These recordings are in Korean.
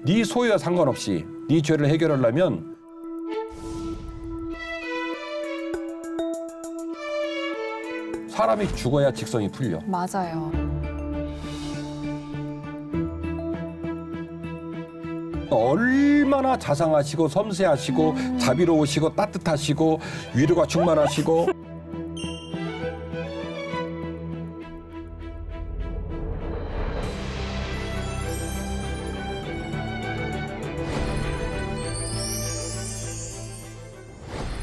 네 소유와 상관없이 네 죄를 해결하려면 사람이 죽어야 직성이 풀려. 맞아요. 얼마나 자상하시고 섬세하시고 자비로우시고 따뜻하시고 위로가 충만하시고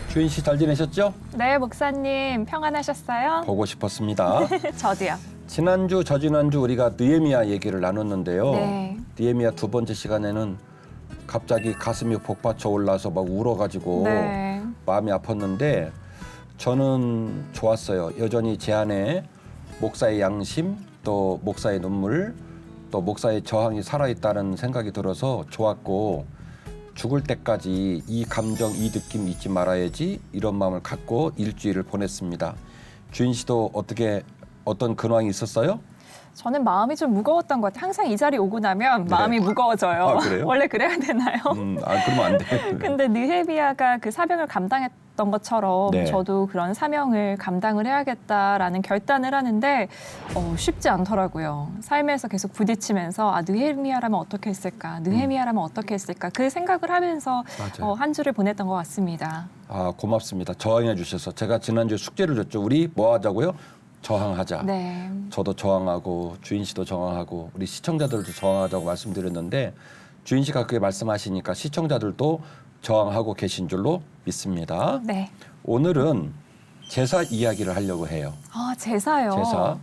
주인 씨 잘 지내셨죠? 네, 목사님 평안하셨어요? 보고 싶었습니다. 저도요. 지난주 저지난주 우리가 느헤미야 얘기를 나눴는데요. 네. 느헤미야 두 번째 시간에는 갑자기 가슴이 복받쳐 올라서 막 울어가지고 네. 마음이 아팠는데 저는 좋았어요. 여전히 제 안에 목사의 양심, 또 목사의 눈물, 또 목사의 저항이 살아있다는 생각이 들어서 좋았고 죽을 때까지 이 감정, 이 느낌 잊지 말아야지 이런 마음을 갖고 일주일을 보냈습니다. 주인 씨도 어떤 근황이 있었어요? 저는 마음이 좀 무거웠던 것 같아요. 항상 이 자리 오고 나면 마음이 무거워져요. 아, 그래요? 원래 그래야 되나요? 그러면 안 돼. 근데 느헤미야가 그 사명을 감당했던 것처럼 네. 저도 그런 사명을 감당을 해야겠다라는 결단을 하는데 쉽지 않더라고요. 삶에서 계속 부딪히면서 느헤미야라면 어떻게 했을까? 느헤미야라면 어떻게 했을까? 그 생각을 하면서 맞아요. 한 주를 보냈던 것 같습니다. 아, 고맙습니다. 저항해 주셔서. 제가 지난주에 숙제를 줬죠. 우리 뭐 하자고요? 저항하자. 네. 저도 저항하고 주인 씨도 저항하고 우리 시청자들도 저항하자고 말씀드렸는데 주인 씨가 그렇게 말씀하시니까 시청자들도 저항하고 계신 줄로 믿습니다. 네. 오늘은 제사 이야기를 하려고 해요. 아, 제사요. 제사.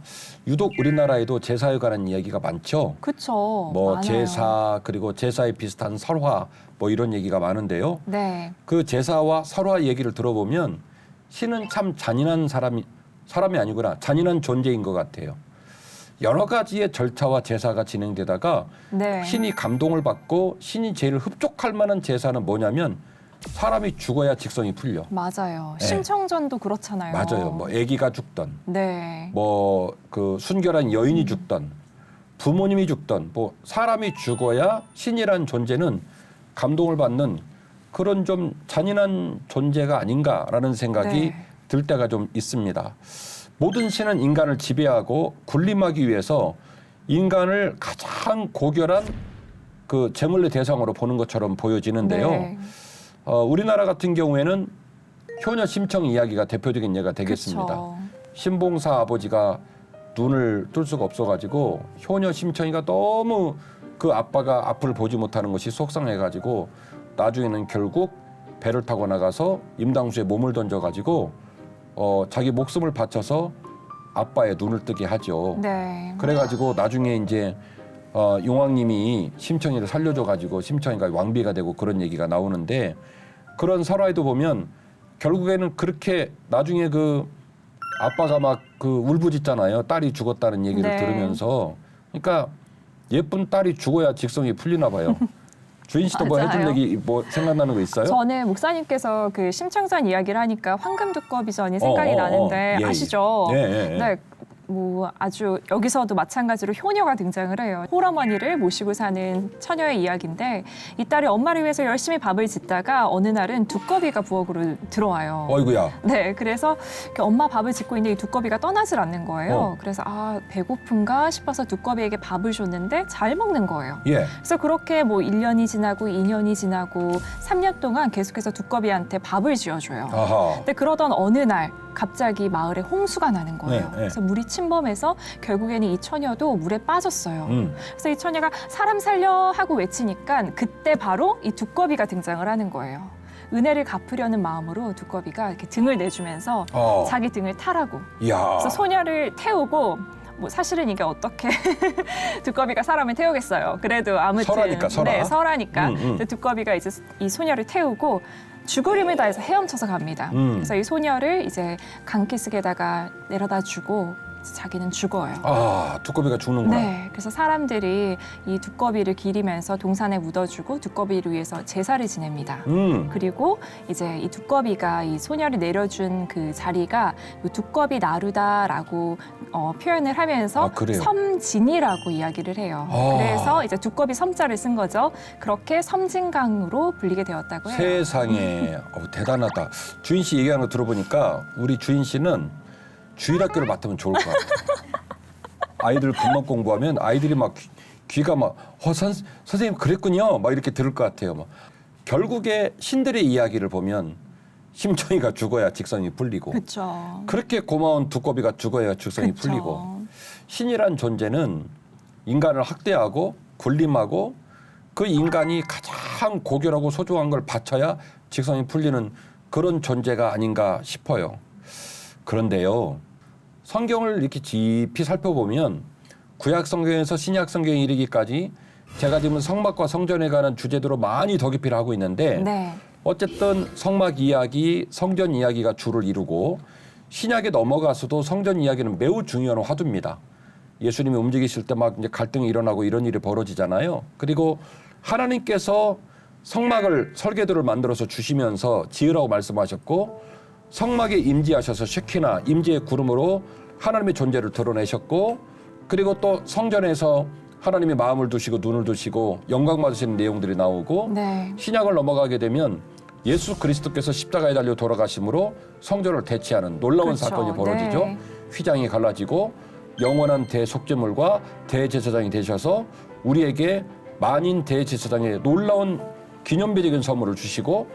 유독 우리나라에도 제사에 관한 이야기가 많죠. 그쵸. 뭐 많아요. 제사 그리고 제사에 비슷한 설화 뭐 이런 얘기가 많은데요. 네. 그 제사와 설화 얘기를 들어보면 신은 참 잔인한 사람이 아니구나. 잔인한 존재인 것 같아요. 여러 가지의 절차와 제사가 진행되다가 네. 신이 감동을 받고 신이 제일 흡족할 만한 제사는 뭐냐면 사람이 죽어야 직성이 풀려. 맞아요. 네. 심청전도 그렇잖아요. 맞아요. 뭐 아기가 죽던, 네. 뭐 그 순결한 여인이 죽던, 부모님이 죽던, 뭐 사람이 죽어야 신이란 존재는 감동을 받는 그런 좀 잔인한 존재가 아닌가라는 생각이 네. 들 때가 좀 있습니다. 모든 신은 인간을 지배하고 군림하기 위해서 인간을 가장 고결한 그 제물의 대상으로 보는 것처럼 보여지는데요. 네. 우리나라 같은 경우에는 효녀 심청 이야기가 대표적인 예가 되겠습니다. 그쵸. 신봉사 아버지가 눈을 뜰 수가 없어가지고 효녀 심청이가 너무 그 아빠가 앞을 보지 못하는 것이 속상해가지고 나중에는 결국 배를 타고 나가서 임당수에 몸을 던져가지고 자기 목숨을 바쳐서 아빠의 눈을 뜨게 하죠. 네. 그래가지고 나중에 이제 용왕님이 심청이를 살려줘가지고 심청이가 왕비가 되고 그런 얘기가 나오는데 그런 설화에도 보면 결국에는 그렇게 나중에 그 아빠가 막 그 울부짖잖아요. 딸이 죽었다는 얘기를 네. 들으면서 그러니까 예쁜 딸이 죽어야 직성이 풀리나 봐요. 주인 씨도 뭐 해줄 맞아요. 얘기 뭐 생각나는 거 있어요? 저는 목사님께서 그 심청전 이야기를 하니까 황금 두꺼비전이 생각이 나는데 예, 예. 아시죠? 예, 예, 예. 네. 뭐 아주 여기서도 마찬가지로 효녀가 등장을 해요. 홀어머니를 모시고 사는 처녀의 이야기인데 이 딸이 엄마를 위해서 열심히 밥을 짓다가 어느 날은 두꺼비가 부엌으로 들어와요. 어이구야. 네, 그래서 이렇게 엄마 밥을 짓고 있는데 이 두꺼비가 떠나질 않는 거예요. 그래서 배고픈가 싶어서 두꺼비에게 밥을 줬는데 잘 먹는 거예요. 예. 그래서 그렇게 뭐 1년이 지나고 2년이 지나고 3년 동안 계속해서 두꺼비한테 밥을 지어줘요. 아하. 근데 그러던 어느 날 갑자기 마을에 홍수가 나는 거예요. 네, 네. 그래서 물이 침범해서 결국에는 이 처녀도 물에 빠졌어요. 그래서 이 처녀가 사람 살려 하고 외치니까 그때 바로 이 두꺼비가 등장을 하는 거예요. 은혜를 갚으려는 마음으로 두꺼비가 이렇게 등을 내주면서 자기 등을 타라고. 이야. 그래서 소녀를 태우고 뭐 사실은 이게 어떻게 두꺼비가 사람을 태우겠어요. 그래도 아무튼 설하니까, 설하. 네, 설하니까 근데 두꺼비가 이제 이 소녀를 태우고 죽을 힘을 다해서 헤엄쳐서 갑니다. 그래서 이 소녀를 이제 강키스에다가 내려다 주고 자기는 죽어요. 아, 두꺼비가 죽는구나. 네, 그래서 사람들이 이 두꺼비를 기리면서 동산에 묻어주고 두꺼비를 위해서 제사를 지냅니다. 그리고 이제 이 두꺼비가 이 소녀를 내려준 그 자리가 이 두꺼비 나루다라고 표현을 하면서 아, 그래요? 섬진이라고 이야기를 해요. 아. 그래서 이제 두꺼비 섬자를 쓴 거죠. 그렇게 섬진강으로 불리게 되었다고 해요. 세상에 대단하다. 주인 씨 얘기하는 거 들어보니까 우리 주인 씨는 주일학교를 맡으면 좋을 것 같아요. 아이들 군만 공부하면 아이들이 막 귀가 막 선생님 그랬군요. 막 이렇게 들을 것 같아요. 막. 결국에 신들의 이야기를 보면 심청이가 죽어야 직성이 풀리고 그렇죠. 그렇게 고마운 두꺼비가 죽어야 직성이 그쵸. 풀리고 신이란 존재는 인간을 학대하고 군림하고 그 인간이 가장 고결하고 소중한 걸 바쳐야 직성이 풀리는 그런 존재가 아닌가 싶어요. 그런데요, 성경을 이렇게 깊이 살펴보면 구약 성경에서 신약 성경에 이르기까지 제가 지금 성막과 성전에 관한 주제들로 많이 덧입히를 하고 있는데 네. 어쨌든 성막 이야기, 성전 이야기가 주를 이루고 신약에 넘어가서도 성전 이야기는 매우 중요한 화두입니다. 예수님이 움직이실 때 막 이제 갈등이 일어나고 이런 일이 벌어지잖아요. 그리고 하나님께서 성막을 설계도를 만들어서 주시면서 지으라고 말씀하셨고 성막에 임재하셔서 쉐키나 임재의 구름으로 하나님의 존재를 드러내셨고 그리고 또 성전에서 하나님의 마음을 두시고 눈을 두시고 영광 받으시는 내용들이 나오고 네. 신약을 넘어가게 되면 예수 그리스도께서 십자가에 달려 돌아가심으로 성전을 대체하는 놀라운 그렇죠. 사건이 벌어지죠. 네. 휘장이 갈라지고 영원한 대속죄물과 대제사장이 되셔서 우리에게 만인 대제사장의 놀라운 기념비적인 선물을 주시고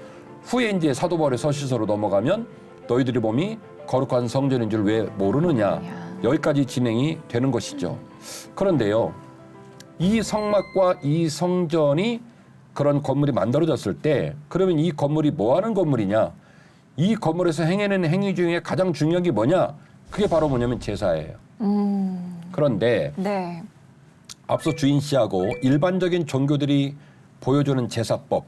후에 이제 사도 바울의 서신서로 넘어가면 너희들이 몸이 거룩한 성전인 줄 왜 모르느냐 여기까지 진행이 되는 것이죠. 그런데요, 이 성막과 이 성전이 그런 건물이 만들어졌을 때 그러면 이 건물이 뭐 하는 건물이냐? 이 건물에서 행해내는 행위 중에 가장 중요한 게 뭐냐? 그게 바로 뭐냐면 제사예요. 그런데 네. 앞서 주인 씨하고 일반적인 종교들이 보여주는 제사법,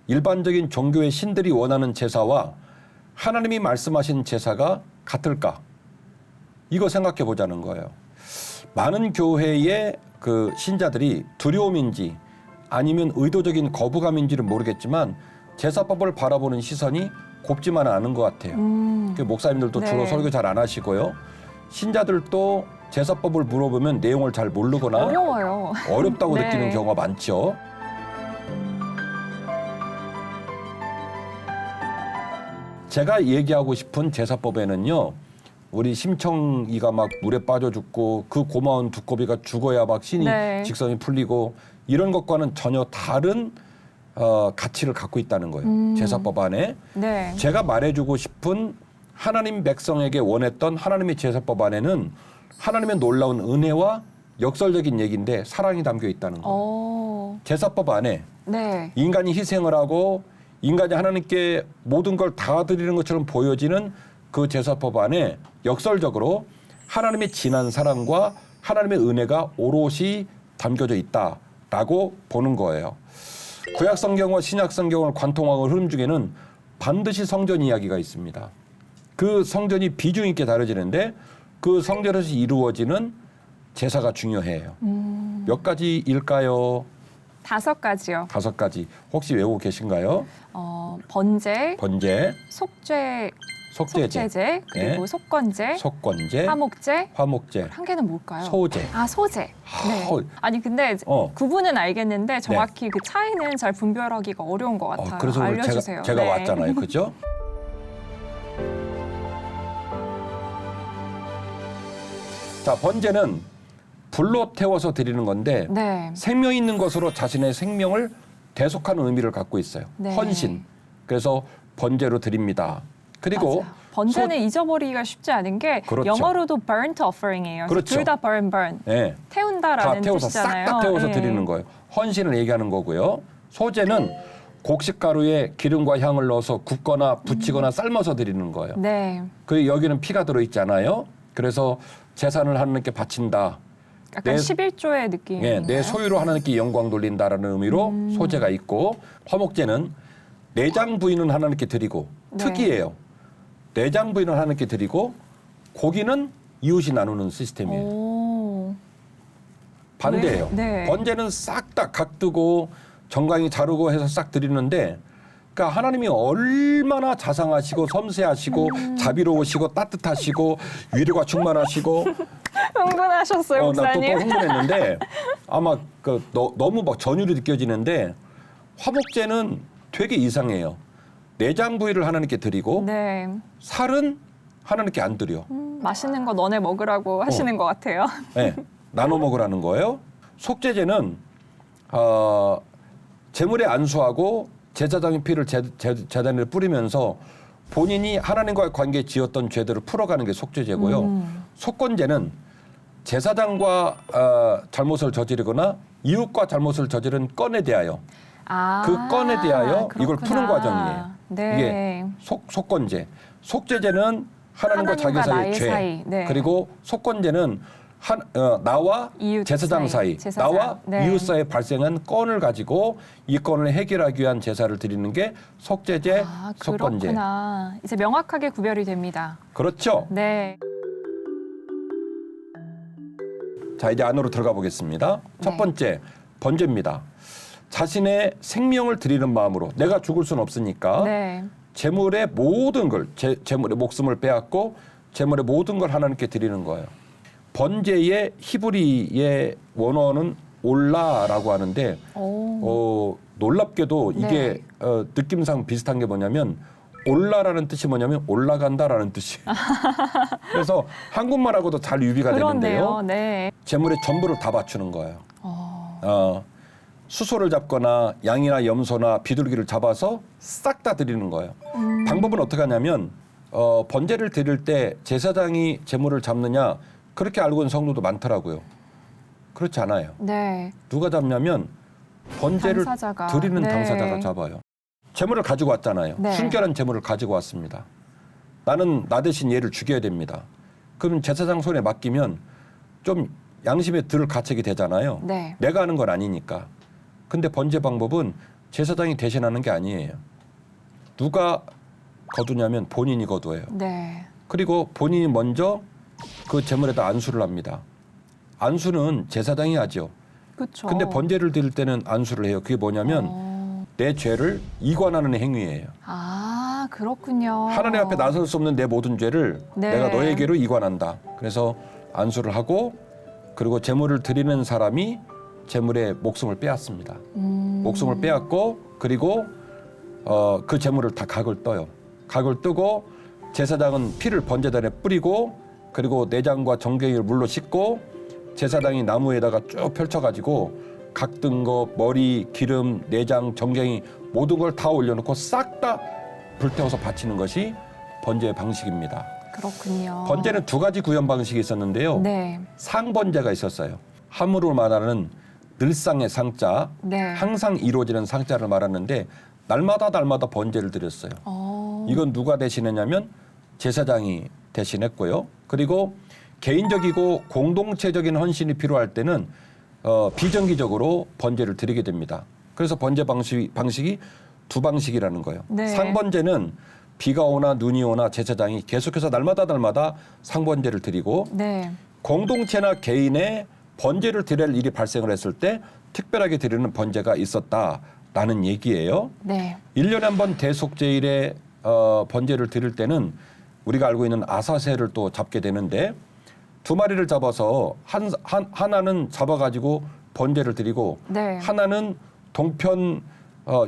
일반적인 종교의 신들이 원하는 제사와 하나님이 말씀하신 제사가 같을까? 이거 생각해 보자는 거예요. 많은 교회의 그 신자들이 두려움인지 아니면 의도적인 거부감인지는 모르겠지만 제사법을 바라보는 시선이 곱지만은 않은 것 같아요. 그 목사님들도 네. 주로 설교 잘 안 하시고요. 신자들도 제사법을 물어보면 내용을 잘 모르거나 어려워요. 어렵다고 네. 느끼는 경우가 많죠. 제가 얘기하고 싶은 제사법에는요, 우리 심청이가 막 물에 빠져 죽고 그 고마운 두꺼비가 죽어야 막 신이 네. 직성이 풀리고 이런 것과는 전혀 다른 가치를 갖고 있다는 거예요. 제사법 안에. 네. 제가 말해주고 싶은 하나님 백성에게 원했던 하나님의 제사법 안에는 하나님의 놀라운 은혜와 역설적인 얘기인데 사랑이 담겨 있다는 거예요. 오. 제사법 안에 네. 인간이 희생을 하고 인간이 하나님께 모든 걸 다 드리는 것처럼 보여지는 그 제사법 안에 역설적으로 하나님의 진한 사랑과 하나님의 은혜가 오롯이 담겨져 있다라고 보는 거예요. 구약 성경과 신약 성경을 관통하고 흐름 중에는 반드시 성전 이야기가 있습니다. 그 성전이 비중 있게 다뤄지는데 그 성전에서 이루어지는 제사가 중요해요. 몇 가지일까요? 5가지요. 5가지. 혹시 외우고 계신가요? 번제, 번제, 속죄, 속죄제, 속죄제, 그리고 네. 속건제, 속건제, 화목제. 화목제, 한 개는 뭘까요? 소제. 아, 소제. 네. 어. 아니 근데 구분은 알겠는데 정확히 그 차이는 잘 분별하기가 어려운 것 같아요. 그래서 오늘 알려주세요. 제가 네. 왔잖아요. 그죠? 자, 번제는 불로 태워서 드리는 건데 네. 생명 있는 것으로 자신의 생명을 대속하는 의미를 갖고 있어요. 네. 헌신. 그래서 번제로 드립니다. 그리고 맞아요. 번제는 잊어버리기가 쉽지 않은 게 그렇죠. 영어로도 burnt offering이에요. 그렇죠. 둘 다 burn. 네, 다 태운다라는 태워서 뜻이잖아요. 싹 다 태워서 네. 드리는 거예요. 헌신을 얘기하는 거고요. 소제는 곡식가루에 기름과 향을 넣어서 굽거나 부치거나 삶아서 드리는 거예요. 네. 그 여기는 피가 들어있잖아요. 그래서 제산을 하나님께 바친다. 약간 11조의 느낌. 예, 내 소유로 하나님께 영광 돌린다라는 의미로 소제가 있고 화목제는 내장 부위는 하나님께 드리고 네. 특이해요. 내장 부위는 하나님께 드리고 고기는 이웃이 나누는 시스템이에요. 오. 반대예요. 네. 번제는 싹 다 각두고 정강이 자르고 해서 싹 드리는데 그러니까 하나님이 얼마나 자상하시고 섬세하시고 자비로우시고 따뜻하시고 위로가 충만하시고 흥분하셨어요, 나 또 목사님. 흥분했는데 아마 너무 막 전율이 느껴지는데 화목제는 되게 이상해요. 내장 부위를 하나님께 드리고 네. 살은 하나님께 안 드려. 맛있는 거 너네 먹으라고 하시는 것 같아요. 네, 나눠 먹으라는 거예요. 속죄제는 제물에 안수하고 제사장의 피를 제단에 뿌리면서 본인이 하나님과의 관계에 지었던 죄들을 풀어가는 게 속죄제고요. 속건제는 제사장과 잘못을 저지르거나 이웃과 잘못을 저지른 건에 대하여 그 건에 대하여 이걸 푸는 과정이에요. 네. 이게 속건제. 속죄제는 하나님과 자기 사이의 나의 죄. 사이. 네. 그리고 속건제는 나와 이웃 제사장 사이, 제사장. 나와 네. 이웃 사이에 발생한 건을 가지고 이 건을 해결하기 위한 제사를 드리는 게 속죄제, 속건제. 그렇구나. 이제 명확하게 구별이 됩니다. 그렇죠. 네. 자, 이제 안으로 들어가 보겠습니다. 첫 네. 번째, 번제입니다. 자신의 생명을 드리는 마음으로 내가 죽을 수는 없으니까 네. 제물의 모든 걸, 제물의 목숨을 빼앗고 제물의 모든 걸 하나님께 드리는 거예요. 번제의 히브리의 원어는 올라라고 하는데 놀랍게도 이게 느낌상 비슷한 게 뭐냐면 올라라는 뜻이 뭐냐면 올라간다라는 뜻이에요. 그래서 한국말하고도 잘 유비가 되는데요. 네. 제물의 전부를 다 바치는 거예요. 수소를 잡거나 양이나 염소나 비둘기를 잡아서 싹 다 드리는 거예요. 방법은 어떻게 하냐면 번제를 드릴 때 제사장이 제물을 잡느냐 그렇게 알고 있는 성도도 많더라고요. 그렇지 않아요. 네. 누가 잡냐면 번제를 당사자가. 드리는 네. 당사자가 잡아요. 제물을 가지고 왔잖아요. 네. 순결한 제물을 가지고 왔습니다. 나는 나 대신 얘를 죽여야 됩니다. 그럼 제사장 손에 맡기면 좀 양심에 들 가책이 되잖아요. 네. 내가 하는 건 아니니까. 근데 번제 방법은 제사장이 대신하는 게 아니에요. 누가 거두냐면 본인이 거두어요. 네. 그리고 본인이 먼저 그 제물에다 안수를 합니다. 안수는 제사장이 하죠. 그렇죠. 근데 번제를 드릴 때는 안수를 해요. 그게 뭐냐면 내 죄를 이관하는 행위예요. 아, 그렇군요. 하나님 앞에 나설 수 없는 내 모든 죄를 네. 내가 너에게로 이관한다. 그래서 안수를 하고 그리고 제물을 드리는 사람이 제물의 목숨을 빼앗습니다. 목숨을 빼앗고 그리고 그 제물을 다 각을 떠요. 각을 뜨고 제사장은 피를 번제단에 뿌리고 그리고 내장과 정갱이를 물로 씻고 제사장이 나무에다가 쭉 펼쳐가지고 각 든 거, 머리, 기름, 내장, 정갱이 모든 걸 다 올려놓고 싹 다 불태워서 바치는 것이 번제의 방식입니다. 그렇군요. 번제는 두 가지 구현 방식이 있었는데요. 네. 상번제가 있었어요. 함으로 말하는 늘상의 상자, 네. 항상 이루어지는 상자를 말하는데 날마다 번제를 드렸어요. 이건 누가 대신했냐면 제사장이 대신했고요. 그리고 개인적이고 공동체적인 헌신이 필요할 때는 비정기적으로 번제를 드리게 됩니다. 그래서 번제 방식이 두 방식이라는 거예요. 네. 상번제는 비가 오나 눈이 오나 제사장이 계속해서 날마다 상번제를 드리고 네. 공동체나 개인의 번제를 드릴 일이 발생을 했을 때 특별하게 드리는 번제가 있었다라는 얘기예요. 네. 1년에 한 번 대속제일에 번제를 드릴 때는 우리가 알고 있는 아사새를 또 잡게 되는데 두 마리를 잡아서 하나는 잡아가지고 번제를 드리고 네. 하나는 동편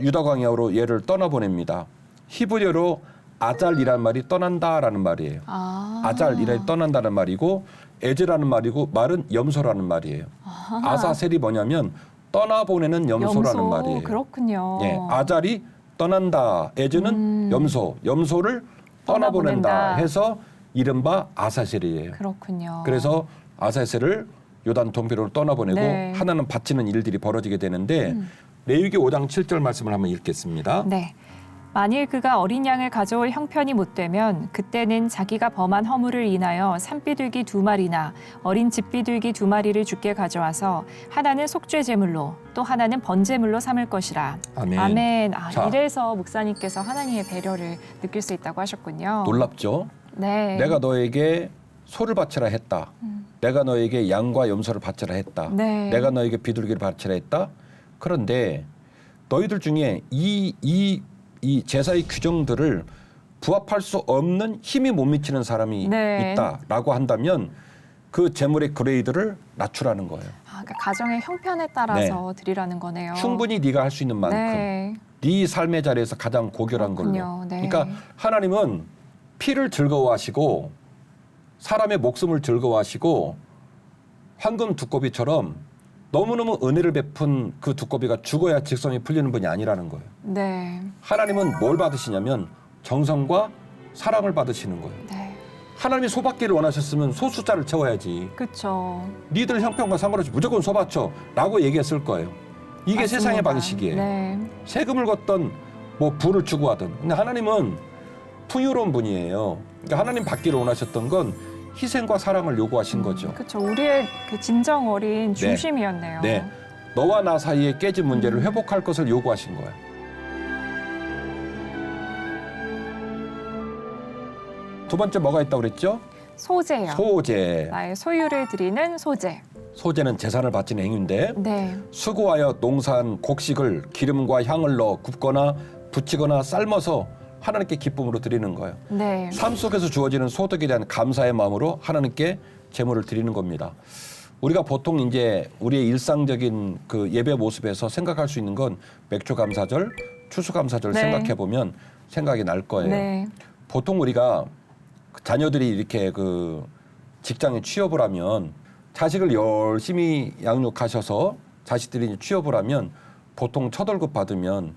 유다 광야로 얘를 떠나보냅니다. 히브리어로 아잘이라는 말이 떠난다라는 말이에요. 아잘이라는 떠난다는 말이고 에즈라는 말은 염소라는 말이에요. 아사셀이 뭐냐면 떠나보내는 염소라는 말이에요. 그렇군요. 예, 아잘이 떠난다. 에즈는 염소를 떠나보낸다 해서 이른바 아사셀이에요. 그렇군요. 그래서 아사셀을 요단 동편으로 떠나보내고 네. 하나는 바치는 일들이 벌어지게 되는데 레위기 5장 7절 말씀을 한번 읽겠습니다. 네. 만일 그가 어린 양을 가져올 형편이 못되면 그때는 자기가 범한 허물을 인하여 산비둘기 2마리나 어린 집비둘기 2마리를 주께 가져와서 하나는 속죄제물로 또 하나는 번제물로 삼을 것이라. 아멘. 아멘. 자. 이래서 목사님께서 하나님의 배려를 느낄 수 있다고 하셨군요. 놀랍죠? 네. 내가 너에게 소를 바치라 했다. 내가 너에게 양과 염소를 바치라 했다. 네. 내가 너에게 비둘기를 바치라 했다. 그런데 너희들 중에 이 제사의 규정들을 부합할 수 없는 힘이 못 미치는 사람이 네. 있다라고 한다면 그 제물의 그레이드를 낮추라는 거예요. 그러니까 가정의 형편에 따라서 드리라는 거네요. 충분히 네가 할 수 있는 만큼 네 삶의 자리에서 가장 고결한 그렇군요. 걸로. 네. 그러니까 하나님은 피를 즐거워하시고 사람의 목숨을 즐거워하시고 황금 두꺼비처럼 너무너무 은혜를 베푼 그 두꺼비가 죽어야 직성이 풀리는 분이 아니라는 거예요. 네. 하나님은 뭘 받으시냐면 정성과 사랑을 받으시는 거예요. 네. 하나님이 소 받기를 원하셨으면 소 숫자를 채워야지. 그렇죠. 니들 형편과 상관없이 무조건 소 바쳐 라고 얘기했을 거예요. 이게 맞습니다. 세상의 방식이에요. 네. 세금을 걷던 뭐 부를 추구하던. 근데 하나님은 풍요로운 분이에요. 그러니까 하나님 받기를 원하셨던 건 희생과 사랑을 요구하신 거죠. 그렇죠. 우리의 그 진정 어린 중심이었네요. 네. 너와 나 사이에 깨진 문제를 회복할 것을 요구하신 거예요. 두 번째 뭐가 있다고 그랬죠? 소재요. 소재. 나의 소유를 드리는 소재. 소재는 재산을 바치는 행위인데 네. 수고하여 농사한 곡식을 기름과 향을 넣어 굽거나 부치거나 삶아서 하나님께 기쁨으로 드리는 거예요. 네. 삶 속에서 주어지는 소득에 대한 감사의 마음으로 하나님께 제물을 드리는 겁니다. 우리가 보통 이제 우리의 일상적인 그 예배 모습에서 생각할 수 있는 건 맥주감사절, 추수감사절 네. 생각해 보면 생각이 날 거예요. 네. 보통 우리가 자녀들이 이렇게 그 직장에 취업을 하면 자식을 열심히 양육하셔서 자식들이 취업을 하면 보통 첫 월급 받으면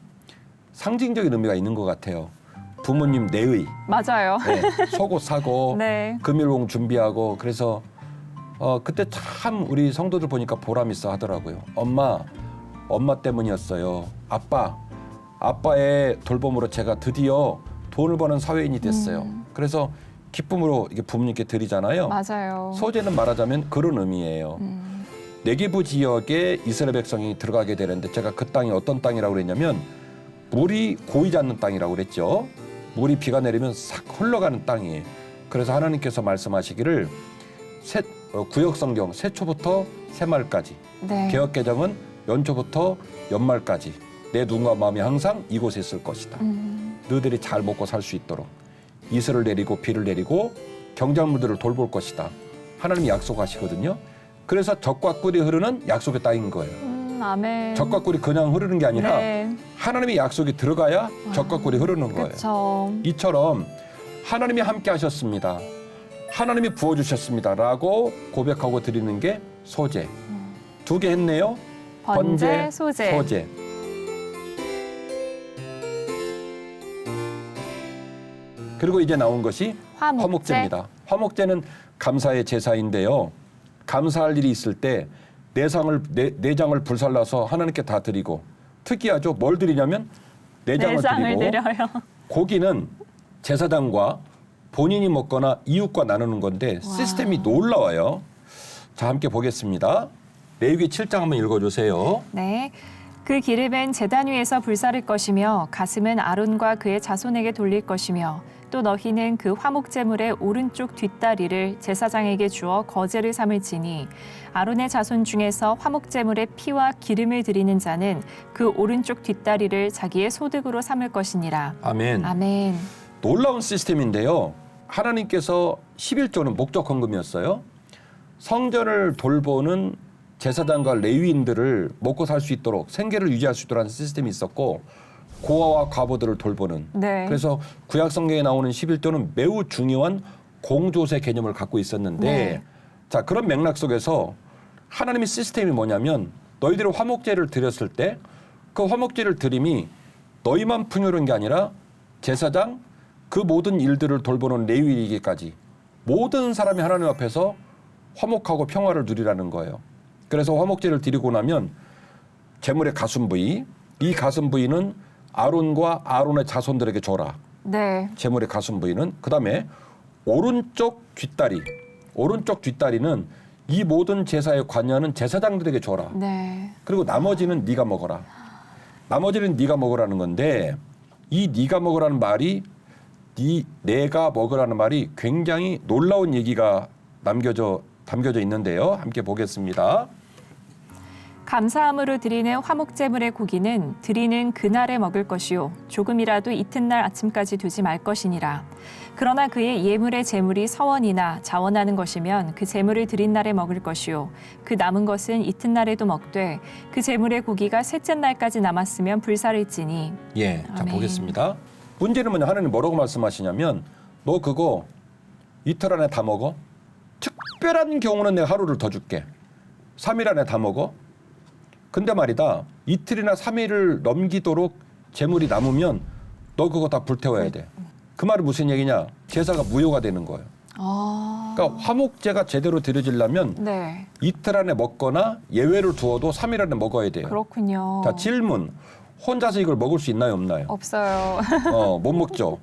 상징적인 의미가 있는 것 같아요. 부모님 내의, 맞아요. 네, 속옷 사고, 네. 금일봉 준비하고 그래서 그때 참 우리 성도들 보니까 보람 있어 하더라고요. 엄마 때문이었어요. 아빠의 돌봄으로 제가 드디어 돈을 버는 사회인이 됐어요. 그래서 기쁨으로 이게 부모님께 드리잖아요. 맞아요. 소재는 말하자면 그런 의미예요. 네게부 지역에 이스라엘 백성이 들어가게 되는데 제가 그 땅이 어떤 땅이라고 그랬냐면 물이 고이지 않는 땅이라고 그랬죠. 물이 비가 내리면 싹 흘러가는 땅이에요. 그래서 하나님께서 말씀하시기를 구역 성경 새초부터 새말까지 네. 개역 개정은 연초부터 연말까지 내 눈과 마음이 항상 이곳에 있을 것이다. 너희들이 잘 먹고 살 수 있도록 이슬을 내리고 비를 내리고 경작물들을 돌볼 것이다. 하나님이 약속하시거든요. 그래서 젖과 꿀이 흐르는 약속의 땅인 거예요. 아멘. 젖과 꿀이 그냥 흐르는 게 아니라 네. 하나님의 약속이 들어가야 젖과 꿀이 흐르는 거예요. 그렇죠. 이처럼 하나님이 함께 하셨습니다. 하나님이 부어주셨습니다. 라고 고백하고 드리는 게 소재. 두 개 했네요. 번제, 소재. 그리고 이제 나온 것이 화목제. 화목제입니다. 화목제는 감사의 제사인데요. 감사할 일이 있을 때 내장을 불살라서 하나님께 다 드리고 특이하죠. 뭘 드리냐면 내장을 드리고 드려요. 고기는 제사장과 본인이 먹거나 이웃과 나누는 건데 시스템이 놀라워요. 자, 함께 보겠습니다. 레위기 7장 한번 읽어주세요. 네. 그 기름은 제단 위에서 불사를 것이며 가슴은 아론과 그의 자손에게 돌릴 것이며 또 너희는 그 화목제물의 오른쪽 뒷다리를 제사장에게 주어 거제를 삼을지니 아론의 자손 중에서 화목제물의 피와 기름을 드리는 자는 그 오른쪽 뒷다리를 자기의 소득으로 삼을 것이니라. 아멘. 아멘. 놀라운 시스템인데요. 하나님께서 11조는 목적 헌금이었어요. 성전을 돌보는 제사장과 레위인들을 먹고 살 수 있도록 생계를 유지할 수 있도록 하는 시스템이 있었고 고아와 과부들을 돌보는. 네. 그래서 구약 성경에 나오는 11조는 매우 중요한 공조세 개념을 갖고 있었는데 네. 자, 그런 맥락 속에서 하나님의 시스템이 뭐냐면 너희들이 화목제를 드렸을 때 그 화목제를 드림이 너희만 풍요로운 게 아니라 제사장 그 모든 일들을 돌보는 레위에게까지 모든 사람이 하나님 앞에서 화목하고 평화를 누리라는 거예요. 그래서 화목제를 드리고 나면 제물의 가슴 부위, 이 가슴 부위는 아론과 아론의 자손들에게 줘라. 네. 제물의 가슴 부위는 그다음에 오른쪽 뒷다리는 이 모든 제사에 관여하는 제사장들에게 줘라. 네. 그리고 나머지는 네가 먹어라. 나머지는 네가 먹으라는 건데 이 네가 먹으라는 말이 내가 먹으라는 말이 굉장히 놀라운 얘기가 담겨져 있는데요. 함께 보겠습니다. 감사함으로 드리는 화목제물의 고기는 드리는 그날에 먹을 것이요 조금이라도 이튿날 아침까지 두지 말 것이니라. 그러나 그의 예물의 제물이 서원이나 자원하는 것이면 그 제물을 드린 날에 먹을 것이요 그 남은 것은 이튿날에도 먹되 그 제물의 고기가 셋째 날까지 남았으면 불살일지니. 예, 자 아멘. 보겠습니다. 문제는 뭐냐? 하나님 뭐라고 말씀하시냐면 너 그거 이틀 안에 다 먹어. 특별한 경우는 내가 하루를 더 줄게. 3일 안에 다 먹어. 근데 말이다. 이틀이나 3일을 넘기도록 재물이 남으면 너 그거 다 불태워야 돼. 그 말은 무슨 얘기냐? 제사가 무효가 되는 거예요. 그러니까 화목제가 제대로 드려지려면 네, 이틀 안에 먹거나 예외를 두어도 3일 안에 먹어야 돼요. 그렇군요. 자, 질문. 혼자서 이걸 먹을 수 있나요, 없나요? 없어요. 못 먹죠.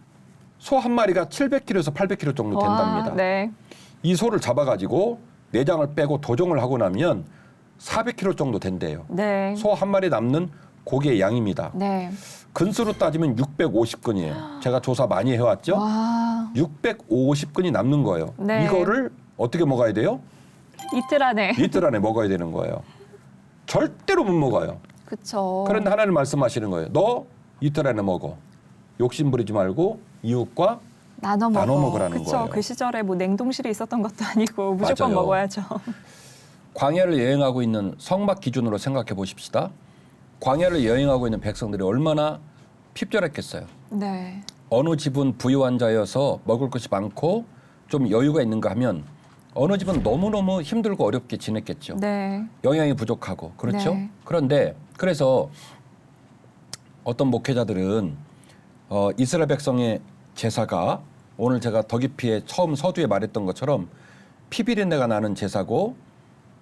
소 한 마리가 700kg에서 800kg 정도 된답니다. 와, 네. 이 소를 잡아가지고 내장을 빼고 도정을 하고 나면 400kg 정도 된대요. 네. 소 한 마리 남는 고기의 양입니다. 네. 근수로 따지면 650근이에요. 제가 조사 많이 해왔죠. 와, 650근이 남는 거예요. 네. 이거를 어떻게 먹어야 돼요? 이틀 안에. 이틀 안에 먹어야 되는 거예요. 절대로 못 먹어요. 그렇죠. 그런데 하나님 말씀하시는 거예요. 너 이틀 안에 먹어. 욕심 부리지 말고 이웃과 나눠 나눠 먹으라는 그쵸? 거예요. 그 시절에 뭐 냉동실이 있었던 것도 아니고 무조건 맞아요. 먹어야죠. 광야를 여행하고 있는 성막 기준으로 생각해 보십시다. 광야를 여행하고 있는 백성들이 얼마나 핍절했겠어요. 네. 어느 집은 부유한 자여서 먹을 것이 많고 좀 여유가 있는가 하면 어느 집은 너무너무 힘들고 어렵게 지냈겠죠. 네. 영양이 부족하고 그렇죠. 네. 그런데 그래서 어떤 목회자들은 이스라엘 백성의 제사가 오늘 제가 더 깊이에 처음 서두에 말했던 것처럼 피비린내가 나는 제사고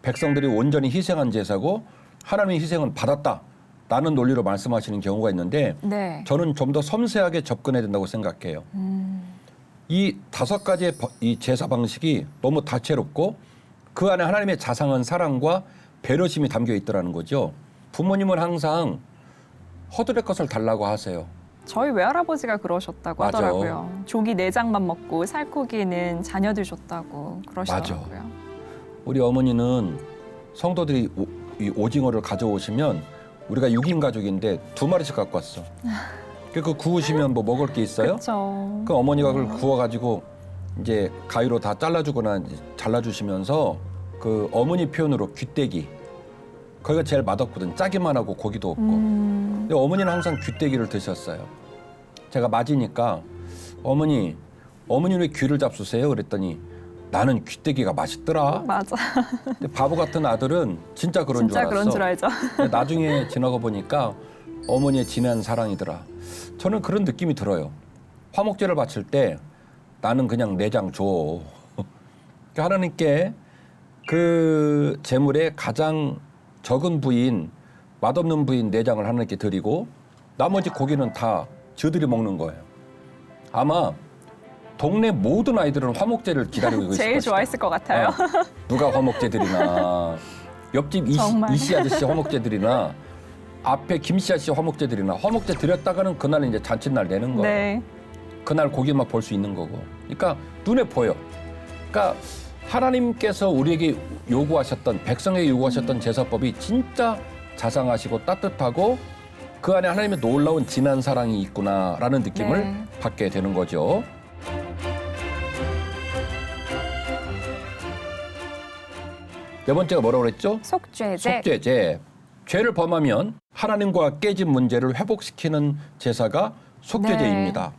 백성들이 온전히 희생한 제사고 하나님의 희생은 받았다라는 논리로 말씀하시는 경우가 있는데 네. 저는 좀 더 섬세하게 접근해야 된다고 생각해요. 이 5가지의 이 제사 방식이 너무 다채롭고 그 안에 하나님의 자상한 사랑과 배려심이 담겨 있더라는 거죠. 부모님은 항상 허들의 것을 달라고 하세요. 저희 외할아버지가 그러셨다고 맞아. 하더라고요. 조기 내장만 먹고 살코기는 자녀들 줬다고 그러시더라고요. 우리 어머니는 성도들이 이 오징어를 가져오시면 우리가 6인 가족인데 2마리씩 갖고 왔어. 그 구우시면 뭐 먹을 게 있어요? 그렇죠. 그 어머니가 그걸 구워가지고 이제 가위로 다 잘라주거나 잘라주시면서 그 어머니 표현으로 귀때기 거기가 제일 맛없거든. 짜기만 하고 고기도 없고. 근데 어머니는 항상 귀때기를 드셨어요. 제가 맞으니까 어머니 왜 귀를 잡수세요? 그랬더니 나는 귀때기가 맛있더라. 맞아. 근데 바보 같은 아들은 진짜 그런 줄 진짜 알았어. 그런 줄 알죠. 근데 나중에 지나가 보니까 어머니의 진한 사랑이더라. 저는 그런 느낌이 들어요. 화목제를 바칠 때 나는 그냥 내장 줘. 하나님께 그 제물의 가장 적은 부위인 맛없는 부위인 내장을 하나님께 드리고 나머지 고기는 다 저들이 먹는 거예요. 아마 동네 모든 아이들은 화목제를 기다리고 있을 것이다. 제일 좋아했을 것 같아요. 누가 화목제 드리나 옆집 정말. 이씨 아저씨 화목제 드리나 앞에 김씨 아저씨 화목제 드리나 화목제 드렸다가는 그날 이제 잔칫날 내는 거예요. 네. 그날 고기만 볼 수 있는 거고. 그러니까 눈에 보여. 그러니까 하나님께서 우리에게 요구하셨던 백성에게 요구하셨던 제사법이 진짜 자상하시고 따뜻하고 그 안에 하나님의 놀라운 진한 사랑이 있구나라는 느낌을 네. 받게 되는 거죠. 네 번째가 뭐라고 그랬죠? 속죄제. 속죄제. 죄를 범하면 하나님과 깨진 문제를 회복시키는 제사가 속죄제입니다.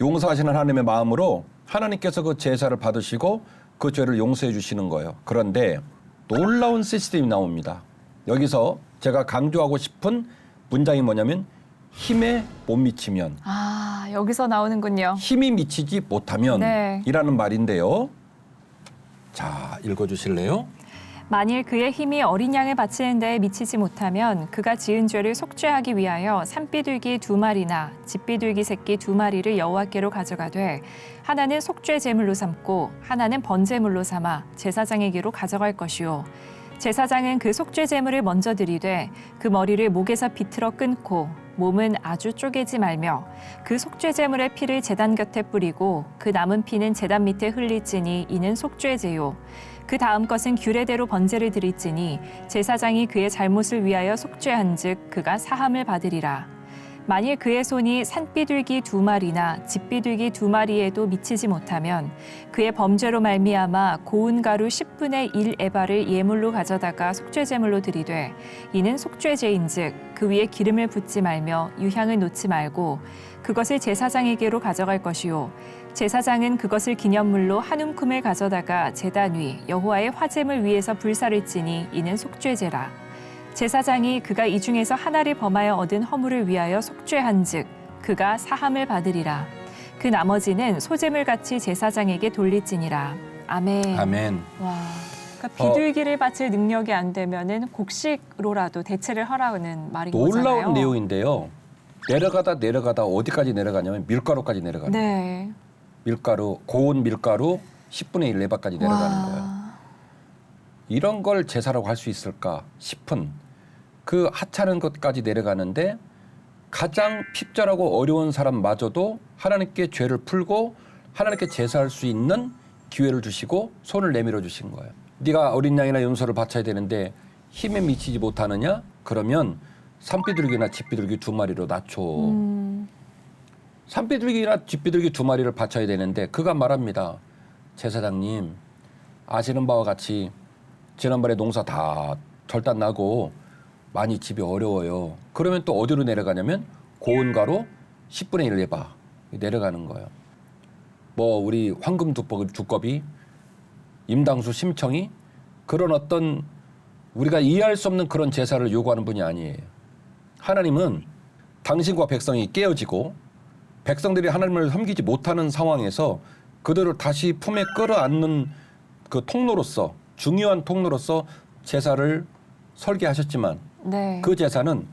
용서하시는 하나님의 마음으로 하나님께서 그 제사를 받으시고 그 죄를 용서해 주시는 거예요. 그런데 놀라운 시스템이 나옵니다. 여기서 제가 강조하고 싶은 문장이 뭐냐면 힘에 못 미치면 아, 여기서 나오는군요. 힘이 미치지 못하면 네. 이라는 말인데요. 자, 읽어주실래요? 만일 그의 힘이 어린 양을 바치는 데에 미치지 못하면 그가 지은 죄를 속죄하기 위하여 산비둘기 2마리나 집비둘기 새끼 2마리를 여호와께로 가져가되 하나는 속죄 제물로 삼고 하나는 번제물로 삼아 제사장에게로 가져갈 것이요 제사장은 그 속죄 제물을 먼저 드리되 그 머리를 목에서 비틀어 끊고 몸은 아주 쪼개지 말며 그 속죄 제물의 피를 제단 곁에 뿌리고 그 남은 피는 제단 밑에 흘릴지니 이는 속죄제요. 그 다음 것은 규례대로 번제를 드릴지니 제사장이 그의 잘못을 위하여 속죄한즉 그가 사함을 받으리라. 만일 그의 손이 산비둘기 2마리나 집비둘기 2마리에도 미치지 못하면 그의 범죄로 말미암아 고운 가루 10분의 1 에바를 예물로 가져다가 속죄제물로 드리되 이는 속죄제인즉 그 위에 기름을 붓지 말며 유향을 놓지 말고 그것을 제사장에게로 가져갈 것이요 제사장은 그것을 기념물로 한 움큼을 가져다가 제단 위 여호와의 화제물 위에서 불사를 지니 이는 속죄제라. 제사장이 그가 이 중에서 하나를 범하여 얻은 허물을 위하여 속죄한즉 그가 사함을 받으리라. 그 나머지는 소제물 같이 제사장에게 돌릴지니라. 아멘. 아멘. 와, 그러니까 비둘기를 바칠 능력이 안 되면은 곡식으로라도 대체를 하라는 말인 거잖아요. 놀라운 내용인데요. 내려가다 어디까지 내려가냐면 밀가루까지 내려가는 거예요. 네. 밀가루, 고운 밀가루 10분의 1 에바까지 내려가는 거예요. 이런 걸 제사라고 할 수 있을까 싶은 그 하찮은 것까지 내려가는데 가장 핍절하고 어려운 사람마저도 하나님께 죄를 풀고 하나님께 제사할 수 있는 기회를 주시고 손을 내밀어 주신 거예요. 네가 어린 양이나 염소를 바쳐야 되는데 힘에 미치지 못하느냐? 그러면 산비둘기나 집비둘기 2마리로 낮춰. 산비둘기나 집비둘기 2마리를 바쳐야 되는데 그가 말합니다. 제사장님 아시는 바와 같이 지난번에 농사 다 절단 나고 많이 집이 어려워요. 그러면 또 어디로 내려가냐면 고운 가루 10분의 1 에바 내려가는 거예요. 뭐 우리 황금 두꺼비, 임당수 심청이 그런 어떤 우리가 이해할 수 없는 그런 제사를 요구하는 분이 아니에요. 하나님은 당신과 백성이 깨어지고 백성들이 하나님을 섬기지 못하는 상황에서 그들을 다시 품에 끌어안는 그 통로로서 중요한 통로로서 제사를 설계하셨지만 네. 그 제사는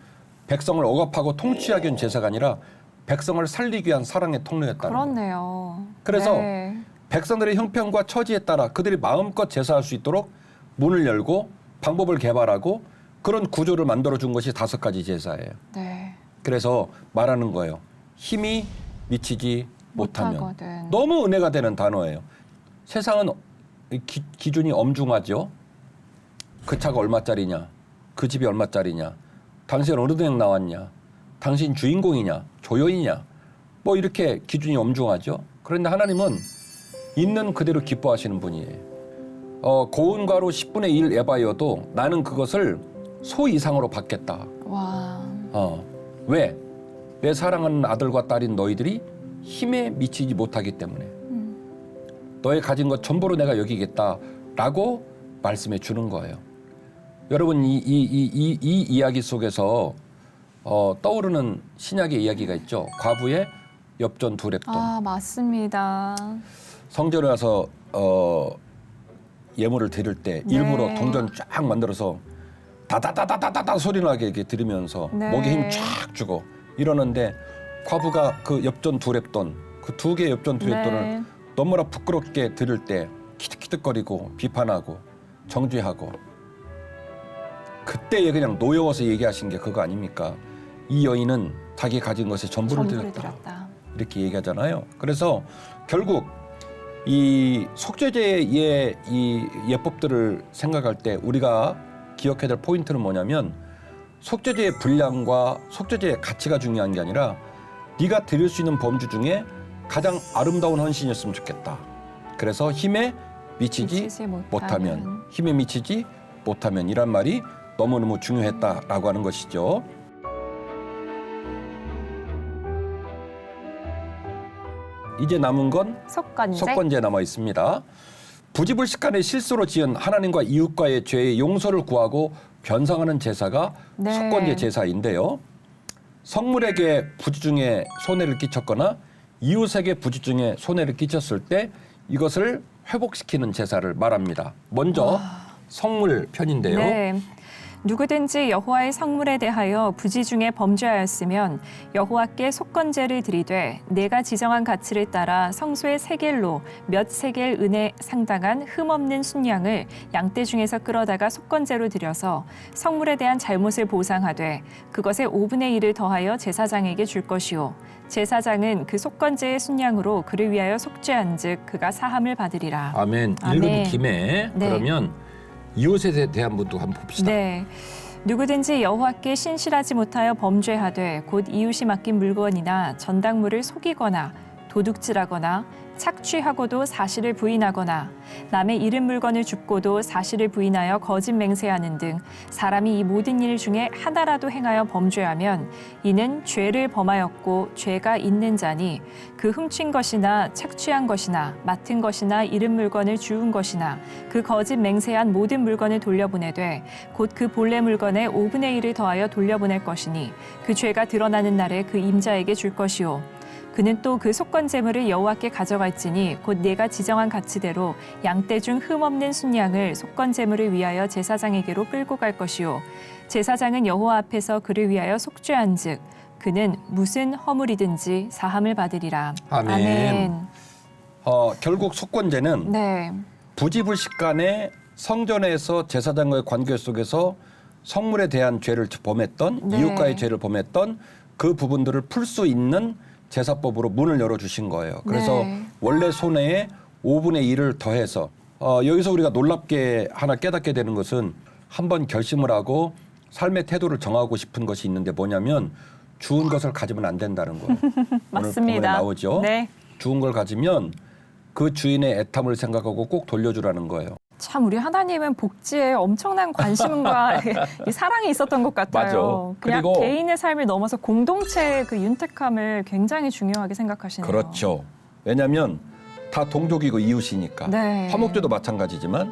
백성을 억압하고 통치하기 위한 제사가 아니라 백성을 살리기 위한 사랑의 통로였다는 거예요. 그렇네요. 그래서 네. 백성들의 형편과 처지에 따라 그들이 마음껏 제사할 수 있도록 문을 열고 방법을 개발하고 그런 구조를 만들어준 것이 5가지 제사예요. 네. 그래서 말하는 거예요. 힘이 미치지 못하면. 못하거든. 너무 은혜가 되는 단어예요. 세상은 기준이 엄중하죠. 그 차가 얼마짜리냐, 그 집이 얼마짜리냐, 당신 어느 대학 나왔냐, 당신 주인공이냐, 조연이냐, 뭐 이렇게 기준이 엄중하죠. 그런데 하나님은 있는 그대로 기뻐하시는 분이에요. 고운 가루 10분의 1 에바여도 나는 그것을 소 이상으로 받겠다. 와. 왜? 내 사랑하는 아들과 딸인 너희들이 힘에 미치지 못하기 때문에 너의 가진 것 전부로 내가 여기겠다라고 말씀해 주는 거예요. 여러분 이 이야기 속에서 떠오르는 신약의 이야기가 있죠. 과부의 엽전 2렙돈. 아, 맞습니다. 성전에 와서 예물을 드릴 때 네. 일부러 동전 쫙 만들어서 다다다다다다 소리 나게 이렇게 들으면서 네. 목에 힘 쫙 주고 이러는데 과부가 그 엽전 2렙돈 그 2개의 엽전 2렙돈을 네. 너무나 부끄럽게 들을 때 키득키득거리고 비판하고 정죄하고 그때에 그냥 노여워서 얘기하신 게 그거 아닙니까? 이 여인은 자기 가진 것의 전부를 드렸다. 이렇게 얘기하잖아요. 그래서 결국 이 속죄제의 이 예법들을 생각할 때 우리가 기억해야 될 포인트는 뭐냐면 속죄제의 분량과 속죄제의 가치가 중요한 게 아니라 네가 드릴 수 있는 범주 중에 가장 아름다운 헌신이었으면 좋겠다. 그래서 힘에 미치지 못하면 힘에 미치지 못하면 이란 말이 너무너무 중요했다라고 하는 것이죠. 이제 남은 건 속건제 남아 있습니다. 부지불식간에 실수로 지은 하나님과 이웃과의 죄의 용서를 구하고 변상하는 제사가 네. 속건제 제사인데요. 성물에게 부지 중에 손해를 끼쳤거나 이웃에게 부지 중에 손해를 끼쳤을 때 이것을 회복시키는 제사를 말합니다. 먼저 성물 편인데요. 네. 누구든지 여호와의 성물에 대하여 부지 중에 범죄하였으면 여호와께 속건제를 드리되 내가 지정한 가치를 따라 성소의 세겔로 몇 세겔 은에 상당한 흠없는 순양을 양떼 중에서 끌어다가 속건제로 드려서 성물에 대한 잘못을 보상하되 그것의 5분의 1을 더하여 제사장에게 줄 것이요 제사장은 그 속건제의 순양으로 그를 위하여 속죄한즉 그가 사함을 받으리라. 아멘. 아멘. 1급 김에 네. 그러면 이웃에 대한 분도 한번 봅시다. 네. 누구든지 여호와께 신실하지 못하여 범죄하되 곧 이웃이 맡긴 물건이나 전당물을 속이거나 도둑질하거나 착취하고도 사실을 부인하거나 남의 잃은 물건을 줍고도 사실을 부인하여 거짓 맹세하는 등 사람이 이 모든 일 중에 하나라도 행하여 범죄하면 이는 죄를 범하였고 죄가 있는 자니 그 훔친 것이나 착취한 것이나 맡은 것이나 잃은 물건을 주운 것이나 그 거짓 맹세한 모든 물건을 돌려보내되 곧 그 본래 물건의 5분의 1을 더하여 돌려보낼 것이니 그 죄가 드러나는 날에 그 임자에게 줄 것이요 그는 또 그 속건제물을 여호와께 가져갈지니 곧 내가 지정한 가치대로 양떼 중 흠없는 순양을 속건제물을 위하여 제사장에게로 끌고 갈 것이요 제사장은 여호와 앞에서 그를 위하여 속죄한즉 그는 무슨 허물이든지 사함을 받으리라. 아멘. 결국 속건제는 네. 부지불식간에 성전에서 제사장과의 관계 속에서 성물에 대한 죄를 범했던 네. 이웃과의 죄를 범했던 그 부분들을 풀 수 있는 제사법으로 문을 열어주신 거예요. 그래서 네. 원래 손해의 5분의 1을 더해서 여기서 우리가 놀랍게 하나 깨닫게 되는 것은 한번 결심을 하고 삶의 태도를 정하고 싶은 것이 있는데 뭐냐면 주운 것을 가지면 안 된다는 거예요. 오늘 맞습니다. 본문에 나오죠. 네. 주운 걸 가지면 그 주인의 애탐을 생각하고 꼭 돌려주라는 거예요. 참 우리 하나님은 복지에 엄청난 관심과 이 사랑이 있었던 것 같아요. 맞아. 그냥 그리고 개인의 삶을 넘어서 공동체의 그 윤택함을 굉장히 중요하게 생각하시네요. 그렇죠. 왜냐하면 다 동족이고 이웃이니까. 네. 화목제도 마찬가지지만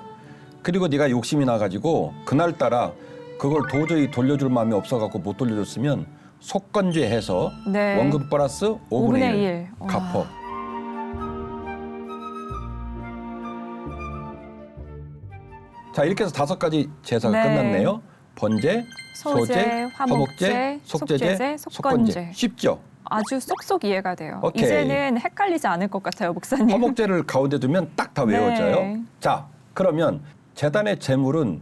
그리고 네가 욕심이 나가지고 그날따라 그걸 도저히 돌려줄 마음이 없어갖고 못 돌려줬으면 속건제해서 네. 원금 플러스 5분의 1 1. 갚어. 자 이렇게 해서 5가지 제사가 네. 끝났네요. 번제, 소제, 화목제, 속죄제, 속건제. 쉽죠? 아주 쏙쏙 이해가 돼요. 오케이. 이제는 헷갈리지 않을 것 같아요, 목사님. 화목제를 가운데 두면 딱 다 외워져요. 네. 자 그러면 제단의 제물은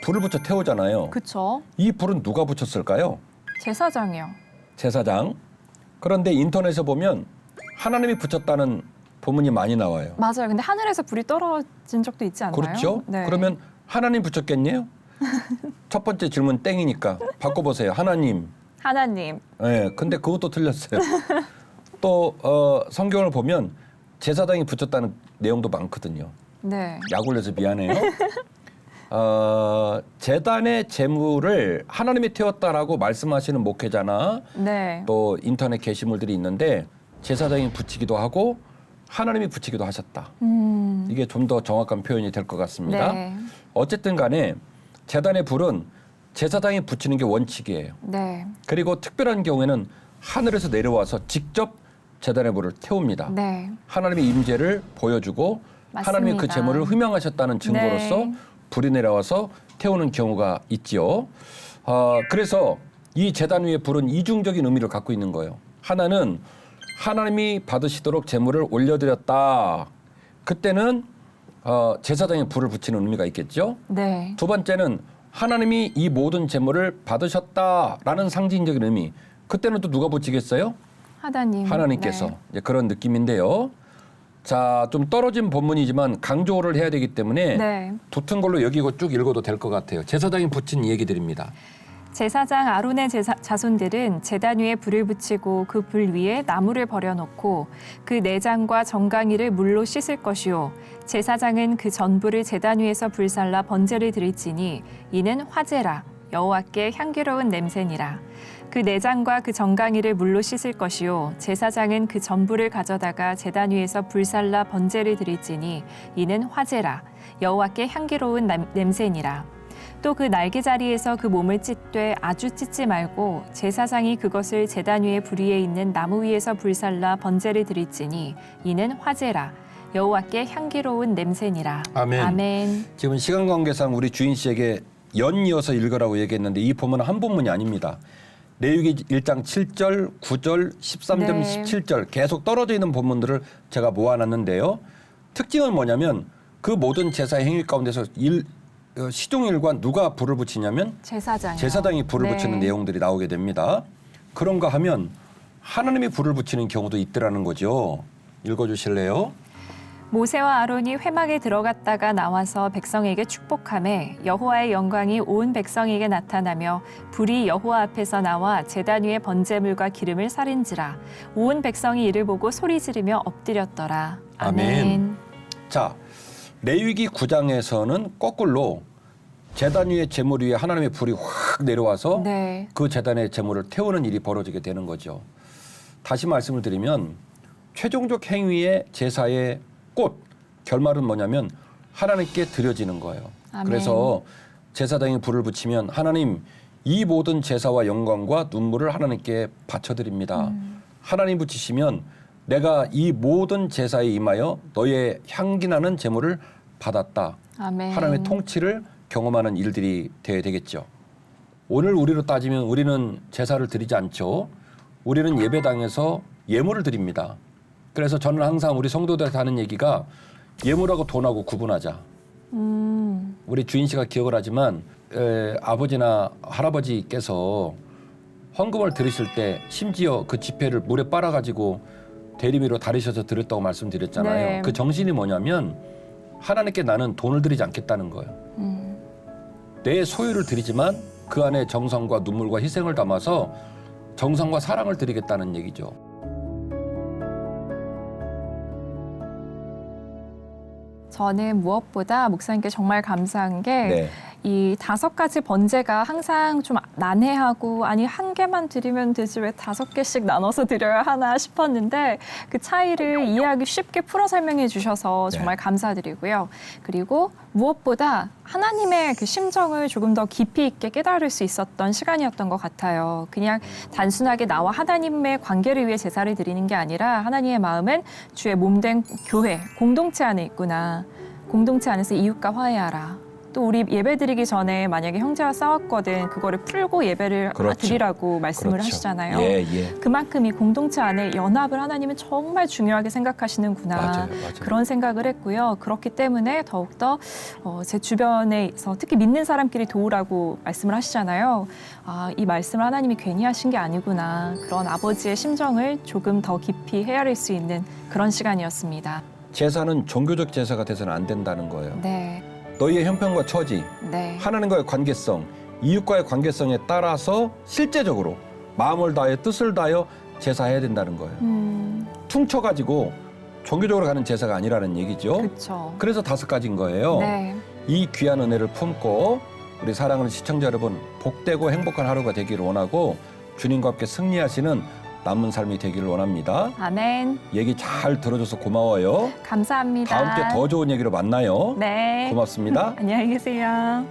불을 붙여 태우잖아요. 그렇죠. 이 불은 누가 붙였을까요? 제사장이요. 제사장. 그런데 인터넷에 보면 하나님이 붙였다는 본문이 많이 나와요. 맞아요. 근데 하늘에서 불이 떨어진 적도 있지 않나요? 그렇죠? 네. 그러면 하나님 붙였겠네요? 첫 번째 질문 땡이니까 바꿔보세요. 하나님. 하나님. 네, 근데 그것도 틀렸어요. 또 성경을 보면 제사장이 붙였다는 내용도 많거든요. 네. 약 올려서 미안해요. 제단의 제물을 하나님이 태웠다라고 말씀하시는 목회자나 네. 또 인터넷 게시물들이 있는데 제사장이 붙이기도 하고 하나님이 붙이기도 하셨다. 이게 좀 더 정확한 표현이 될 것 같습니다. 네. 어쨌든 간에 제단의 불은 제사장이 붙이는 게 원칙이에요. 네. 그리고 특별한 경우에는 하늘에서 내려와서 직접 제단의 불을 태웁니다. 네. 하나님의 임재를 보여주고 맞습니다. 하나님이 그 제물을 흠양하셨다는 증거로서 네. 불이 내려와서 태우는 경우가 있지요. 그래서 이 제단 위의 불은 이중적인 의미를 갖고 있는 거예요. 하나는 하나님이 받으시도록 제물을 올려드렸다. 그때는 제사장이 불을 붙이는 의미가 있겠죠. 네. 두 번째는 하나님이 이 모든 제물을 받으셨다라는 상징적인 의미. 그때는 또 누가 붙이겠어요? 하나님께서. 네. 이제 그런 느낌인데요. 자, 좀 떨어진 본문이지만 강조를 해야 되기 때문에 네. 붙은 걸로 여기고 쭉 읽어도 될 것 같아요. 제사장이 붙인 얘기들입니다. 제사장 아론의 자손들은 제단 위에 불을 붙이고 그 불 위에 나무를 버려놓고 그 내장과 정강이를 물로 씻을 것이요 제사장은 그 전부를 제단 위에서 불살라 번제를 드릴지니 이는 화제라 여호와께 향기로운 냄새니라. 그 내장과 그 정강이를 물로 씻을 것이요 제사장은 그 전부를 가져다가 제단 위에서 불살라 번제를 드릴지니 이는 화제라 여호와께 향기로운 냄새니라. 또 그 날개자리에서 그 몸을 찢되 아주 찢지 말고 제사장이 그것을 제단 위에 불 위에 있는 나무 위에서 불살라 번제를 드릴지니 이는 화제라 여호와께 향기로운 냄새니라. 아멘. 아멘. 지금 시간 관계상 우리 주인 씨에게 연이어서 읽으라고 얘기했는데 이 본문은 한 본문이 아닙니다. 레위기 1장 7절, 9절, 13절, 네. 17절 계속 떨어져 있는 본문들을 제가 모아놨는데요. 특징은 뭐냐면 그 모든 제사의 행위 가운데서 시중일과 누가 불을 붙이냐면 제사장이요. 제사장이 불을 네. 붙이는 내용들이 나오게 됩니다. 그런가 하면 하나님이 불을 붙이는 경우도 있더라는 거죠. 읽어주실래요? 모세와 아론이 회막에 들어갔다가 나와서 백성에게 축복하매 여호와의 영광이 온 백성에게 나타나며 불이 여호와 앞에서 나와 제단 위에 번제물과 기름을 사른지라 온 백성이 이를 보고 소리 지르며 엎드렸더라. 아멘. 자, 레위기 9장에서는 거꾸로 제단 위에 제물 위에 하나님의 불이 확 내려와서 네. 그 제단의 제물을 태우는 일이 벌어지게 되는 거죠. 다시 말씀을 드리면 최종적 행위의 제사의 꽃, 결말은 뭐냐면 하나님께 드려지는 거예요. 아멘. 그래서 제사장이 불을 붙이면 하나님 이 모든 제사와 영광과 눈물을 하나님께 바쳐드립니다. 하나님 붙이시면 내가 이 모든 제사에 임하여 너의 향기나는 제물을 받았다. 아멘. 하나님의 통치를 경험하는 일들이 되어야 되겠죠. 오늘 우리로 따지면 우리는 제사를 드리지 않죠. 우리는 예배당에서 예물을 드립니다. 그래서 저는 항상 우리 성도들한테 하는 얘기가 예물하고 돈하고 구분하자. 우리 주인 씨가 기억을 하지만 아버지나 할아버지께서 헌금을 드리실 때 심지어 그 지폐를 물에 빨아가지고 대리미로 다리셔서 드렸다고 말씀드렸잖아요. 네. 그 정신이 뭐냐면 하나님께 나는 돈을 드리지 않겠다는 거예요. 내 소유를 드리지만 그 안에 정성과 눈물과 희생을 담아서 정성과 사랑을 드리겠다는 얘기죠. 저는 무엇보다 목사님께 정말 감사한 게 네. 이 5가지 번제가 항상 좀 난해하고 아니 한 개만 드리면 되지 왜 5개씩 나눠서 드려야 하나 싶었는데 그 차이를 이해하기 쉽게 풀어 설명해 주셔서 정말 감사드리고요. 그리고 무엇보다 하나님의 그 심정을 조금 더 깊이 있게 깨달을 수 있었던 시간이었던 것 같아요. 그냥 단순하게 나와 하나님의 관계를 위해 제사를 드리는 게 아니라 하나님의 마음은 주의 몸된 교회, 공동체 안에 있구나. 공동체 안에서 이웃과 화해하라. 또 우리 예배 드리기 전에 만약에 형제와 싸웠거든 그거를 풀고 예배를 그렇죠. 드리라고 말씀을 그렇죠. 하시잖아요. 예. 그만큼 이 공동체 안에 연합을 하나님은 정말 중요하게 생각하시는구나. 맞아요. 그런 생각을 했고요. 그렇기 때문에 더욱더 제 주변에서 특히 믿는 사람끼리 도우라고 말씀을 하시잖아요. 아, 이 말씀을 하나님이 괜히 하신 게 아니구나. 그런 아버지의 심정을 조금 더 깊이 헤아릴 수 있는 그런 시간이었습니다. 제사는 종교적 제사가 돼서는 안 된다는 거예요. 네. 너희의 형편과 처지, 네. 하나님과의 관계성, 이웃과의 관계성에 따라서 실제적으로 마음을 다하여 뜻을 다하여 제사해야 된다는 거예요. 퉁쳐가지고 종교적으로 가는 제사가 아니라는 얘기죠. 그렇죠. 그래서 5가지인 거예요. 네. 이 귀한 은혜를 품고 우리 사랑하는 시청자 여러분 복되고 행복한 하루가 되기를 원하고 주님과 함께 승리하시는 남은 삶이 되기를 원합니다. 아멘. 얘기 잘 들어줘서 고마워요. 감사합니다. 다음 주에 더 좋은 얘기로 만나요. 네. 고맙습니다. 안녕히 계세요.